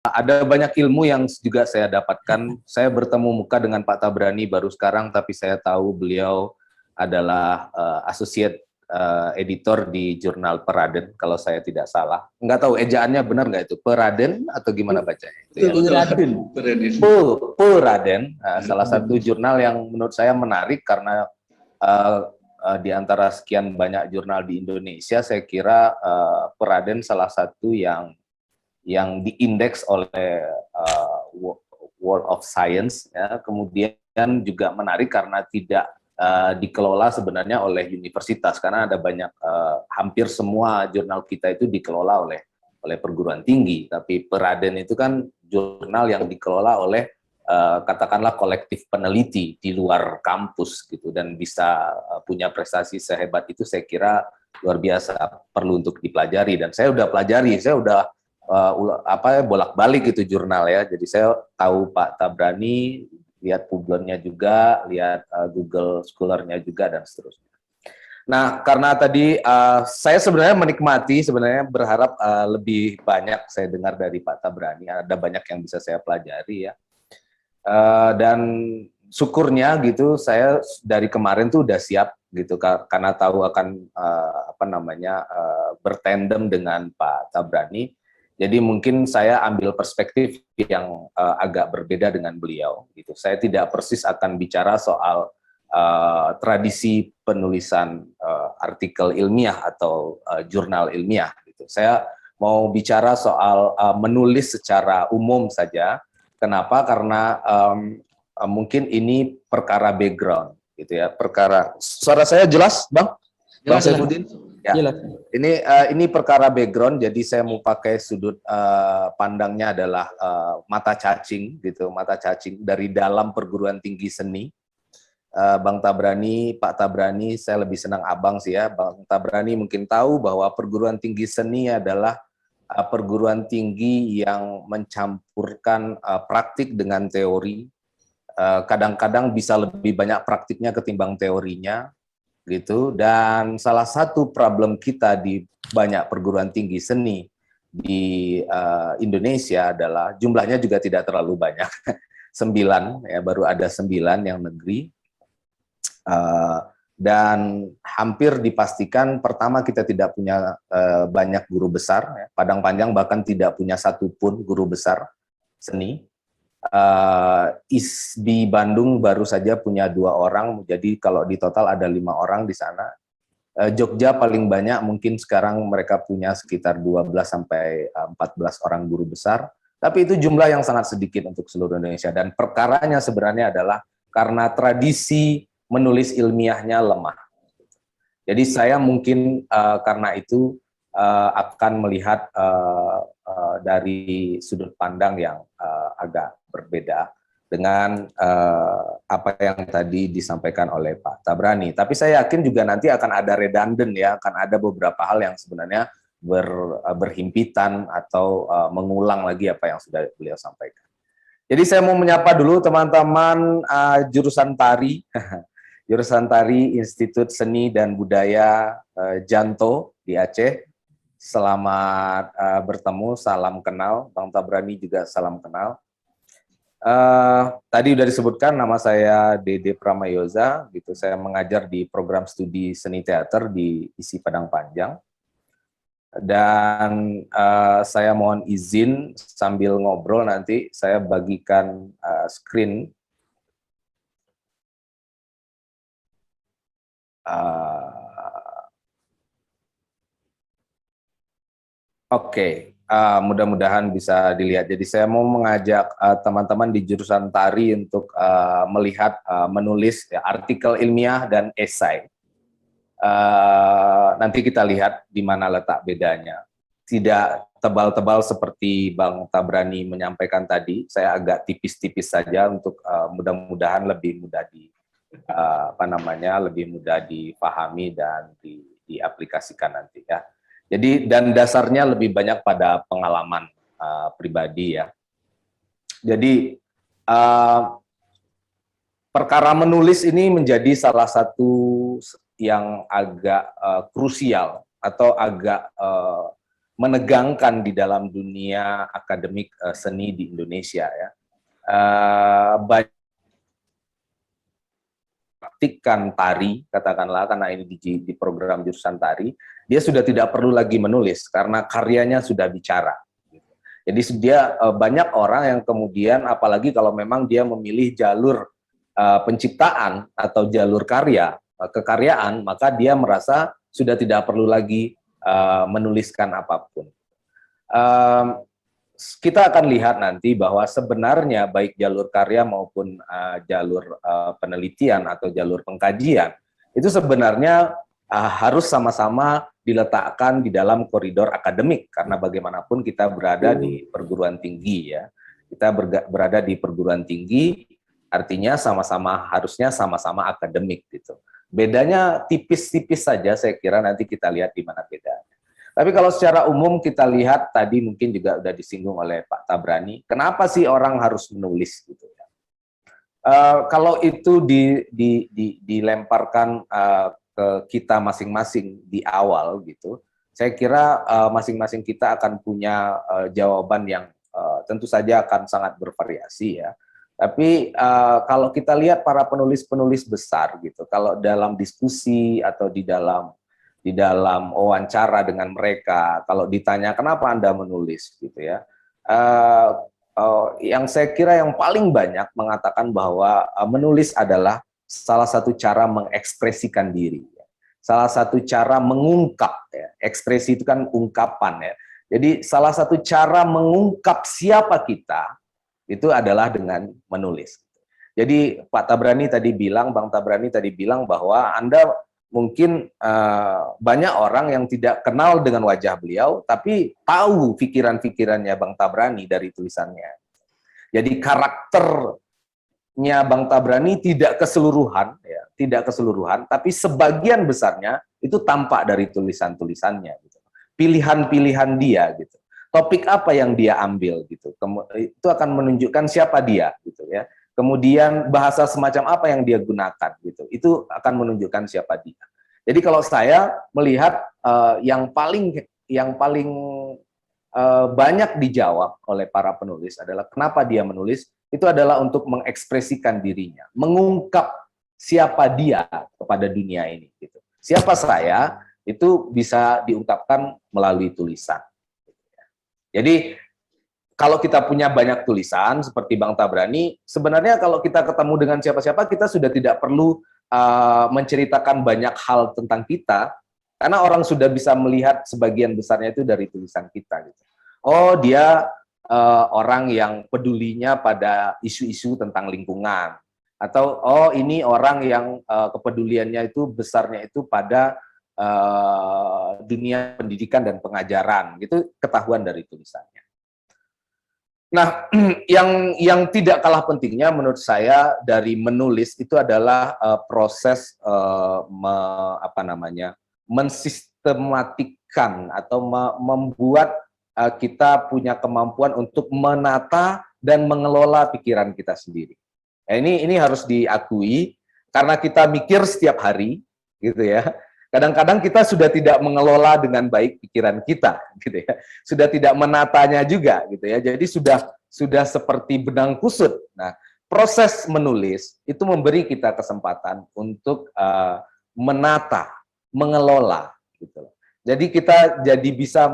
ada banyak ilmu yang juga saya dapatkan. Saya bertemu muka dengan Pak Tabrani baru sekarang, tapi saya tahu beliau adalah associate editor di jurnal Peraden, kalau saya tidak salah. Nggak tahu ejaannya benar nggak itu, Peraden atau gimana bacanya? Itu ya. Peraden, salah satu jurnal yang menurut saya menarik karena di antara sekian banyak jurnal di Indonesia, saya kira Peraden salah satu yang diindeks oleh World of Science, ya. Kemudian juga menarik karena tidak dikelola sebenarnya oleh universitas, karena ada banyak hampir semua jurnal kita itu dikelola oleh perguruan tinggi, tapi Peraden itu kan jurnal yang dikelola oleh katakanlah kolektif peneliti di luar kampus gitu, dan bisa punya prestasi sehebat itu, saya kira luar biasa, perlu untuk dipelajari. Dan saya udah pelajari, saya udah bolak-balik itu jurnal ya. Jadi saya tahu Pak Tabrani, lihat Publonnya juga, lihat Google Scholar-nya juga, dan seterusnya. Nah, karena tadi saya sebenarnya menikmati, sebenarnya berharap lebih banyak saya dengar dari Pak Tabrani, ada banyak yang bisa saya pelajari ya. Dan syukurnya gitu, saya dari kemarin tuh udah siap gitu, karena tahu akan bertandem dengan Pak Tabrani. Jadi mungkin saya ambil perspektif yang agak berbeda dengan beliau. Gitu. Saya tidak persis akan bicara soal tradisi penulisan artikel ilmiah atau jurnal ilmiah. Gitu. Saya mau bicara soal menulis secara umum saja. Kenapa? Karena mungkin ini perkara background, gitu ya. Perkara. Suara saya jelas, Bang? Bang Saifuddin? Ya. Ini perkara background, jadi saya mau pakai sudut pandangnya adalah mata cacing gitu, mata cacing dari dalam perguruan tinggi seni. Bang Tabrani, Pak Tabrani, saya lebih senang abang sih ya. Bang Tabrani mungkin tahu bahwa perguruan tinggi seni adalah perguruan tinggi yang mencampurkan praktik dengan teori. Kadang-kadang bisa lebih banyak praktiknya ketimbang teorinya. Gitu. Dan salah satu problem kita di banyak perguruan tinggi seni di Indonesia adalah jumlahnya juga tidak terlalu banyak, 9 ya, baru ada 9 yang negeri, dan hampir dipastikan pertama kita tidak punya banyak guru besar, ya. Padang Panjang bahkan tidak punya satupun guru besar seni. Di Bandung baru saja punya 2 orang, jadi kalau di total ada 5 orang di sana. Jogja paling banyak, mungkin sekarang mereka punya sekitar 12 sampai 14 orang guru besar, tapi itu jumlah yang sangat sedikit untuk seluruh Indonesia, dan perkaranya sebenarnya adalah karena tradisi menulis ilmiahnya lemah. Jadi saya mungkin karena itu akan melihat dari sudut pandang yang agak berbeda dengan apa yang tadi disampaikan oleh Pak Tabrani. Tapi saya yakin juga nanti akan ada redundant ya, akan ada beberapa hal yang sebenarnya berhimpitan atau mengulang lagi apa yang sudah beliau sampaikan. Jadi saya mau menyapa dulu teman-teman jurusan tari, jurusan tari Institut Seni dan Budaya Janto di Aceh. Selamat bertemu, salam kenal. Bang Tabrani juga salam kenal. Tadi sudah disebutkan nama saya Dede Pramayoza, gitu. Saya mengajar di program studi seni teater di ISI Padang Panjang. Dan saya mohon izin sambil ngobrol nanti saya bagikan screen. Oke. Mudah-mudahan bisa dilihat. Jadi saya mau mengajak teman-teman di jurusan tari untuk melihat menulis ya, artikel ilmiah dan esai. Nanti kita lihat di mana letak bedanya. Tidak tebal-tebal seperti Bang Tabrani menyampaikan tadi. Saya agak tipis-tipis saja untuk mudah-mudahan lebih mudah lebih mudah dipahami dan diaplikasikan nanti ya. Jadi dan dasarnya lebih banyak pada pengalaman pribadi ya. Jadi perkara menulis ini menjadi salah satu yang agak krusial atau agak menegangkan di dalam dunia akademik seni di Indonesia ya. Banyak praktikkan tari, katakanlah, karena ini di program jurusan tari, dia sudah tidak perlu lagi menulis karena karyanya sudah bicara. Jadi dia banyak orang yang kemudian, apalagi kalau memang dia memilih jalur penciptaan atau jalur karya, kekaryaan, maka dia merasa sudah tidak perlu lagi menuliskan apapun. Kita akan lihat nanti bahwa sebenarnya baik jalur karya maupun jalur penelitian atau jalur pengkajian itu sebenarnya harus sama-sama diletakkan di dalam koridor akademik, karena bagaimanapun kita berada di perguruan tinggi ya. Kita berada di perguruan tinggi, artinya harusnya sama-sama akademik gitu. Bedanya tipis-tipis saja, saya kira nanti kita lihat di mana bedanya. Tapi kalau secara umum kita lihat, tadi mungkin juga sudah disinggung oleh Pak Tabrani, kenapa sih orang harus menulis gitu ya? Kalau itu dilemparkan ke kita masing-masing di awal gitu, saya kira masing-masing kita akan punya jawaban yang tentu saja akan sangat bervariasi ya. Tapi kalau kita lihat para penulis-penulis besar gitu, kalau dalam diskusi atau di dalam wawancara dengan mereka, kalau ditanya kenapa Anda menulis gitu ya, yang saya kira yang paling banyak mengatakan bahwa menulis adalah salah satu cara mengekspresikan diri, salah satu cara mengungkap ya. Ekspresi itu kan ungkapan ya. Jadi salah satu cara mengungkap siapa kita itu adalah dengan menulis. Jadi Pak Tabrani tadi bilang, Bang Tabrani tadi bilang bahwa Anda mungkin banyak orang yang tidak kenal dengan wajah beliau, tapi tahu pikiran-pikirannya Bang Tabrani dari tulisannya. Jadi karakternya Bang Tabrani tidak keseluruhan, ya, tidak keseluruhan, tapi sebagian besarnya itu tampak dari tulisan-tulisannya. Gitu. Pilihan-pilihan dia, gitu. Topik apa yang dia ambil, gitu. Itu akan menunjukkan siapa dia, gitu ya. Kemudian bahasa semacam apa yang dia gunakan, gitu. Itu akan menunjukkan siapa dia. Jadi kalau saya melihat yang paling banyak dijawab oleh para penulis adalah kenapa dia menulis, itu adalah untuk mengekspresikan dirinya, mengungkap siapa dia kepada dunia ini. Gitu. Siapa saya, itu bisa diungkapkan melalui tulisan. Jadi kalau kita punya banyak tulisan seperti Bang Tabrani, sebenarnya kalau kita ketemu dengan siapa-siapa, kita sudah tidak perlu menceritakan banyak hal tentang kita, karena orang sudah bisa melihat sebagian besarnya itu dari tulisan kita. Gitu. Oh, dia orang yang pedulinya pada isu-isu tentang lingkungan. Atau, oh ini orang yang kepeduliannya itu besarnya itu pada dunia pendidikan dan pengajaran. Gitu ketahuan dari tulisannya. Nah, yang tidak kalah pentingnya menurut saya dari menulis itu adalah proses mensistematikkan atau membuat kita punya kemampuan untuk menata dan mengelola pikiran kita sendiri. Nah, ini harus diakui karena kita mikir setiap hari, gitu ya. Kadang-kadang kita sudah tidak mengelola dengan baik pikiran kita, gitu ya. Sudah tidak menatanya juga, gitu ya. Jadi sudah seperti benang kusut. Nah, proses menulis itu memberi kita kesempatan untuk menata, mengelola, gitu. Jadi kita jadi bisa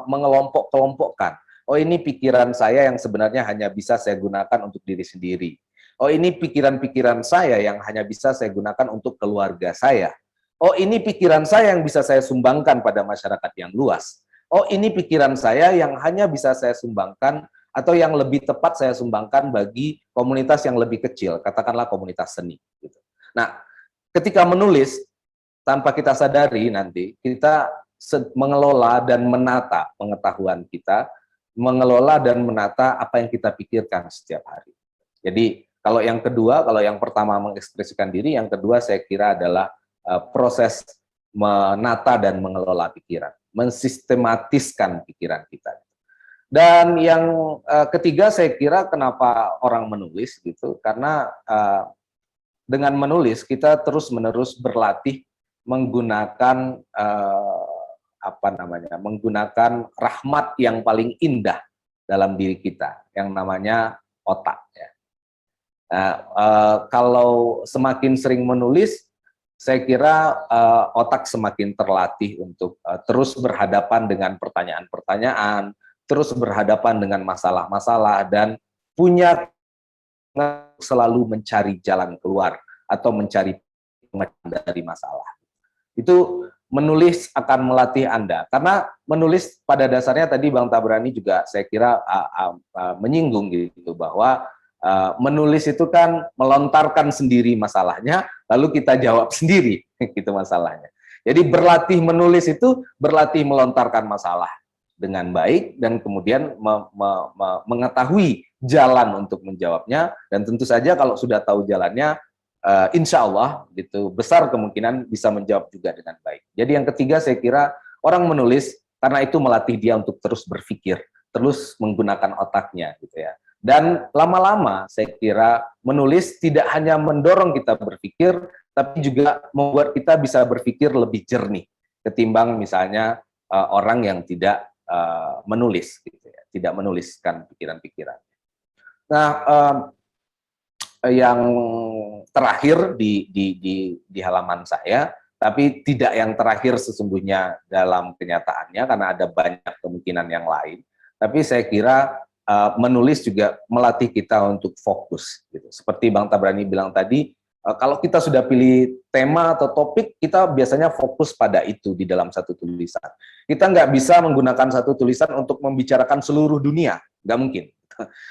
mengelompok-kelompokkan. Oh, ini pikiran saya yang sebenarnya hanya bisa saya gunakan untuk diri sendiri. Oh, ini pikiran-pikiran saya yang hanya bisa saya gunakan untuk keluarga saya. Oh, ini pikiran saya yang bisa saya sumbangkan pada masyarakat yang luas. Oh, ini pikiran saya yang hanya bisa saya sumbangkan atau yang lebih tepat saya sumbangkan bagi komunitas yang lebih kecil, katakanlah komunitas seni. Gitu. Nah, ketika menulis, tanpa kita sadari nanti, kita mengelola dan menata pengetahuan kita, mengelola dan menata apa yang kita pikirkan setiap hari. Jadi, kalau yang kedua, kalau yang pertama mengekspresikan diri, yang kedua saya kira adalah proses menata dan mengelola pikiran, mensistematiskan pikiran kita. Dan yang ketiga saya kira kenapa orang menulis gitu, karena dengan menulis kita terus-menerus berlatih menggunakan menggunakan rahmat yang paling indah dalam diri kita, yang namanya otak. Ya. Nah, kalau semakin sering menulis, saya kira otak semakin terlatih untuk terus berhadapan dengan pertanyaan-pertanyaan, terus berhadapan dengan masalah-masalah, dan punya selalu mencari jalan keluar atau mencari dari masalah. Itu menulis akan melatih Anda, karena menulis pada dasarnya tadi Bang Tabrani juga saya kira menyinggung gitu, bahwa menulis itu kan melontarkan sendiri masalahnya, lalu kita jawab sendiri gitu masalahnya. Jadi berlatih menulis itu berlatih melontarkan masalah dengan baik, dan kemudian mengetahui jalan untuk menjawabnya, dan tentu saja kalau sudah tahu jalannya, insya Allah gitu besar kemungkinan bisa menjawab juga dengan baik. Jadi yang ketiga, saya kira orang menulis karena itu melatih dia untuk terus berpikir, terus menggunakan otaknya gitu ya. Dan lama-lama saya kira menulis tidak hanya mendorong kita berpikir, tapi juga membuat kita bisa berpikir lebih jernih ketimbang misalnya orang yang tidak menulis gitu ya, tidak menuliskan pikiran-pikiran. Nah, yang terakhir di halaman saya, tapi tidak yang terakhir sesungguhnya dalam kenyataannya, karena ada banyak kemungkinan yang lain. Tapi saya kira menulis juga melatih kita untuk fokus. Gitu. Seperti Bang Tabrani bilang tadi, kalau kita sudah pilih tema atau topik, kita biasanya fokus pada itu di dalam satu tulisan. Kita nggak bisa menggunakan satu tulisan untuk membicarakan seluruh dunia, nggak mungkin.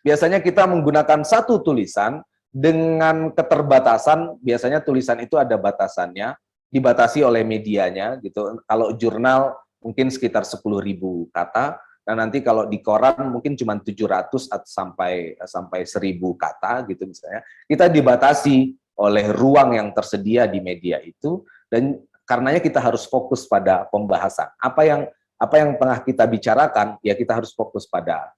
Biasanya kita menggunakan satu tulisan dengan keterbatasan, biasanya tulisan itu ada batasannya, dibatasi oleh medianya gitu. Kalau jurnal mungkin sekitar 10.000 kata, dan nanti kalau di koran mungkin cuma 700 sampai 1.000 kata gitu misalnya. Kita dibatasi oleh ruang yang tersedia di media itu, dan karenanya kita harus fokus pada pembahasan. Apa yang tengah kita bicarakan, ya kita harus fokus pada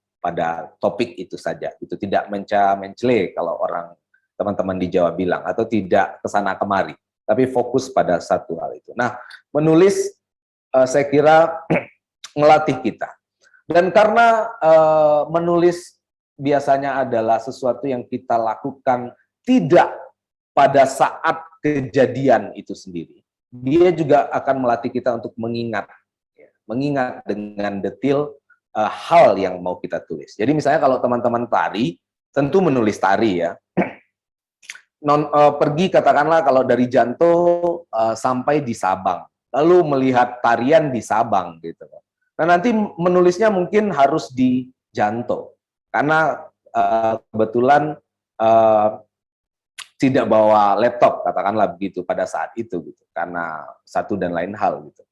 topik itu saja. Itu tidak mencele kalau orang teman-teman di Jawa bilang, atau tidak kesana kemari, tapi fokus pada satu hal itu. Nah, menulis saya kira melatih kita. Dan karena menulis biasanya adalah sesuatu yang kita lakukan tidak pada saat kejadian itu sendiri, dia juga akan melatih kita untuk mengingat dengan detail hal yang mau kita tulis. Jadi misalnya kalau teman-teman tari, tentu menulis tari ya. Pergi katakanlah kalau dari Janto sampai di Sabang, lalu melihat tarian di Sabang gitu. Nah nanti menulisnya mungkin harus di Janto, karena kebetulan tidak bawa laptop, katakanlah begitu pada saat itu gitu, karena satu dan lain hal gitu.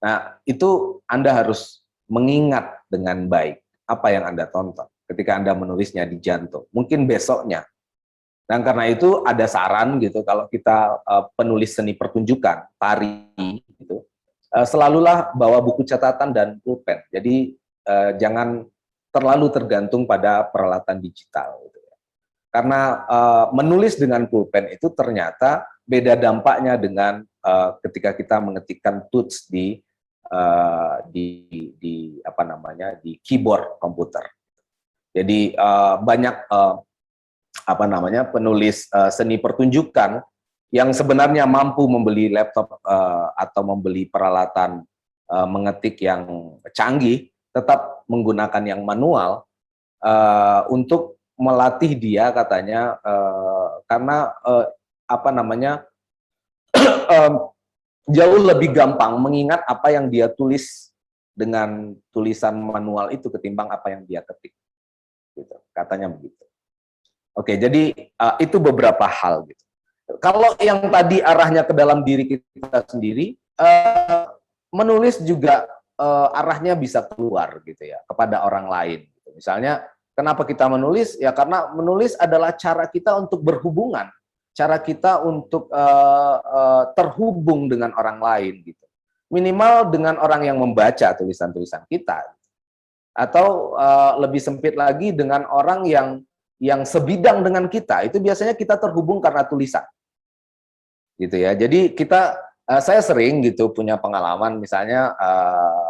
Nah itu Anda harus mengingat dengan baik apa yang Anda tonton ketika Anda menulisnya di Janto, mungkin besoknya. Dan karena itu ada saran gitu, kalau kita penulis seni pertunjukan, tari gitu, selalulah bawa buku catatan dan pulpen. Jadi jangan terlalu tergantung pada peralatan digital. Gitu ya. Karena menulis dengan pulpen itu ternyata beda dampaknya dengan ketika kita mengetikkan tuts di keyboard komputer. Jadi banyak penulis seni pertunjukan yang sebenarnya mampu membeli laptop atau membeli peralatan mengetik yang canggih, tetap menggunakan yang manual untuk melatih dia katanya, karena jauh lebih gampang mengingat apa yang dia tulis dengan tulisan manual itu ketimbang apa yang dia ketik, gitu, katanya begitu. Oke, jadi itu beberapa hal gitu. Kalau yang tadi arahnya ke dalam diri kita sendiri, menulis juga arahnya bisa keluar gitu ya, kepada orang lain. Gitu. Misalnya, kenapa kita menulis? Ya karena menulis adalah cara kita untuk berhubungan, cara kita untuk terhubung dengan orang lain gitu. Minimal dengan orang yang membaca tulisan-tulisan kita, atau lebih sempit lagi dengan orang yang sebidang dengan kita. Itu biasanya kita terhubung karena tulisan, gitu ya. Jadi saya sering gitu punya pengalaman, misalnya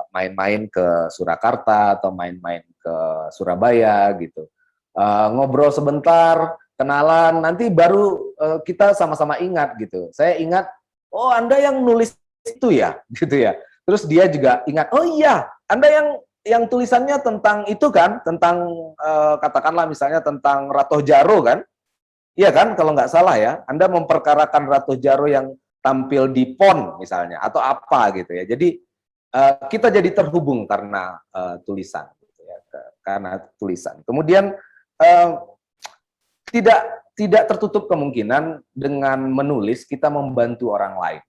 main-main ke Surakarta atau main-main ke Surabaya gitu. Ngobrol sebentar, kenalan, nanti baru kita sama-sama ingat gitu. Saya ingat, oh Anda yang nulis itu ya, gitu ya. Terus dia juga ingat, oh iya, Anda yang tulisannya tentang itu kan, tentang katakanlah misalnya tentang Ratoh Jaro kan, iya kan, kalau nggak salah ya, Anda memperkarakan Ratoh Jaro yang tampil di PON misalnya, atau apa gitu ya. Jadi kita jadi terhubung karena tulisan, gitu ya, karena tulisan. Kemudian tidak tertutup kemungkinan dengan menulis kita membantu orang lain,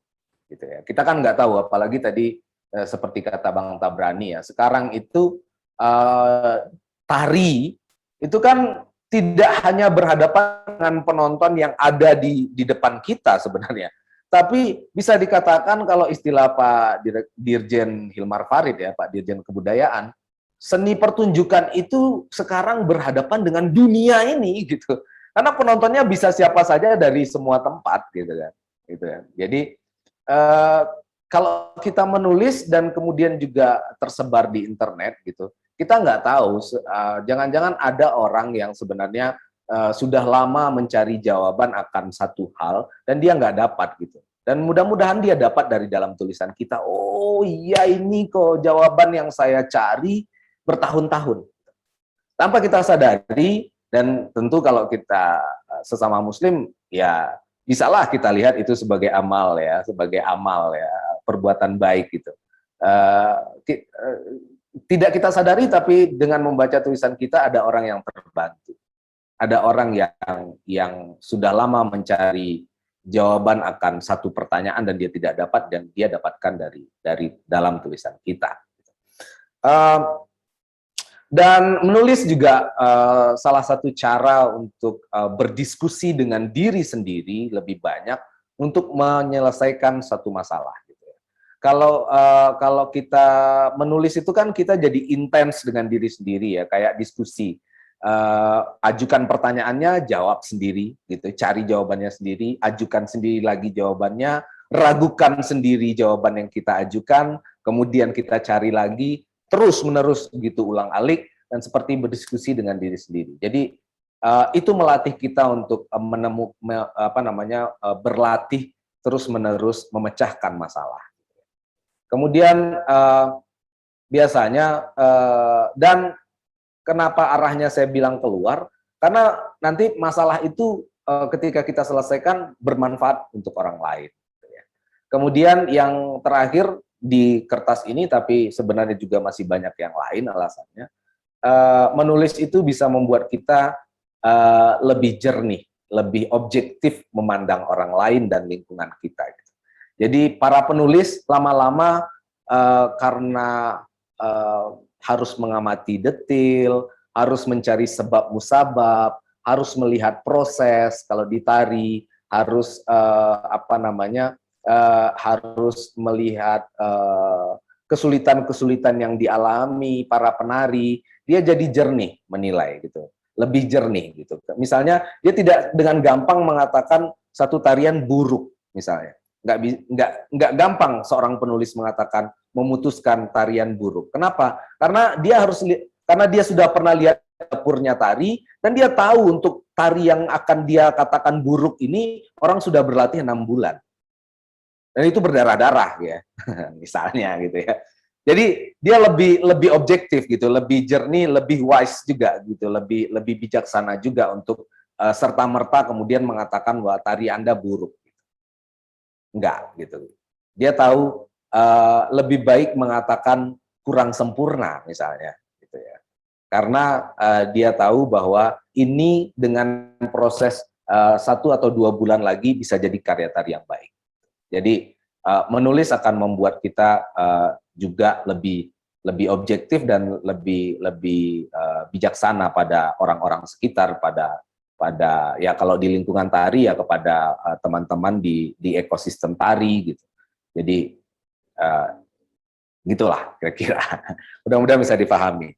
gitu ya. Kita kan nggak tahu, apalagi tadi seperti kata Bang Tabrani ya, sekarang itu tari itu kan tidak hanya berhadapan dengan penonton yang ada di depan kita sebenarnya, tapi bisa dikatakan kalau istilah Pak Dirjen Hilmar Farid ya, Pak Dirjen Kebudayaan, seni pertunjukan itu sekarang berhadapan dengan dunia ini gitu. Karena penontonnya bisa siapa saja dari semua tempat gitu kan. Gitu ya. Jadi kalau kita menulis dan kemudian juga tersebar di internet gitu, kita nggak tahu, jangan-jangan ada orang yang sebenarnya sudah lama mencari jawaban akan satu hal dan dia nggak dapat gitu. Dan mudah-mudahan dia dapat dari dalam tulisan kita, oh iya ini kok jawaban yang saya cari bertahun-tahun. Tanpa kita sadari, dan tentu kalau kita sesama muslim, ya bisalah kita lihat itu sebagai amal ya, perbuatan baik gitu. Tidak kita sadari, tapi dengan membaca tulisan kita ada orang yang terbantu. Ada orang yang sudah lama mencari jawaban akan satu pertanyaan dan dia tidak dapat, dan dia dapatkan dari dalam tulisan kita. Dan menulis juga salah satu cara untuk berdiskusi dengan diri sendiri lebih banyak untuk menyelesaikan satu masalah. Gitu ya. Kalau kita menulis itu kan kita jadi intens dengan diri sendiri ya, kayak diskusi. Ajukan pertanyaannya, jawab sendiri, gitu. Cari jawabannya sendiri, ajukan sendiri lagi jawabannya, ragukan sendiri jawaban yang kita ajukan, kemudian kita cari lagi, terus-menerus gitu, ulang-alik, dan seperti berdiskusi dengan diri sendiri. Jadi itu melatih kita untuk berlatih terus-menerus memecahkan masalah. Kemudian biasanya dan kenapa arahnya saya bilang keluar, karena nanti masalah itu ketika kita selesaikan bermanfaat untuk orang lain. Kemudian yang terakhir di kertas ini, tapi sebenarnya juga masih banyak yang lain alasannya, menulis itu bisa membuat kita lebih jernih, lebih objektif memandang orang lain dan lingkungan kita. Jadi para penulis lama-lama karena harus mengamati detail, harus mencari sebab musabab, harus melihat proses, kalau ditari harus harus melihat kesulitan-kesulitan yang dialami para penari, dia jadi jernih menilai gitu, lebih jernih gitu. Misalnya dia tidak dengan gampang mengatakan satu tarian buruk misalnya, nggak gampang seorang penulis mengatakan, memutuskan tarian buruk. Kenapa? Karena dia sudah pernah lihat dapurnya tari, dan dia tahu untuk tari yang akan dia katakan buruk ini orang sudah berlatih 6 bulan. Dan itu berdarah-darah ya, misalnya gitu ya. Jadi dia lebih objektif gitu, lebih jernih, lebih wise juga gitu, lebih bijaksana juga untuk serta-merta kemudian mengatakan bahwa tari Anda buruk. Enggak gitu. Dia tahu lebih baik mengatakan kurang sempurna misalnya gitu ya. Karena dia tahu bahwa ini dengan proses 1 atau 2 bulan lagi bisa jadi karya tari yang baik. Jadi menulis akan membuat kita juga lebih objektif dan lebih bijaksana pada orang-orang sekitar, pada ya kalau di lingkungan tari ya kepada teman-teman di ekosistem tari gitu. Jadi gitulah kira-kira. Mudah-mudahan bisa dipahami.